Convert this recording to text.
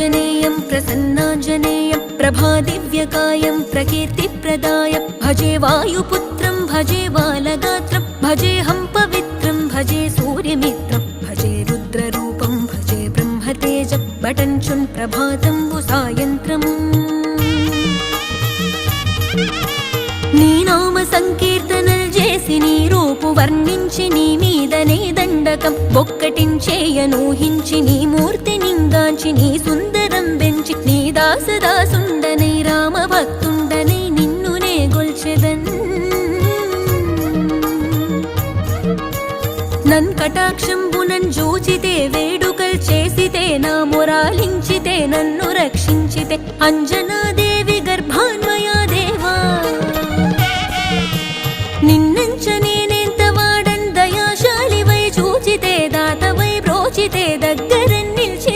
प्रसन्नाञ्जनेयं प्रसन्नाञ्जनेयं प्रभादिव्यकायं प्रकीर्तिप्रदायं भजे वायुपुत्रं भजे बालगात्रं भजेऽहं पवित्रं भजे सूर्यमित्रं भजे रुद्ररूपं भजे ब्रह्मतेजं बटञ्चुन् प्रभातं सायन्त्रम् నీ నామ సంకీర్తనలు చేసి నీ రూపు వర్ణించి నీ మీదనే దండకం ఒక్కటించేయనూహించి నీ మూర్తి నింగాంచి నీ సుందరం పెంచి నీ దాసదాసుండనై రామ భక్తుండనై నిన్నునే గొల్చెదన్ నన్ కటాక్షంబునన్ జూచితే వేడుకల్ చేసితే నా మొరాలించితే నన్ను రక్షించితే అంజనాదేవి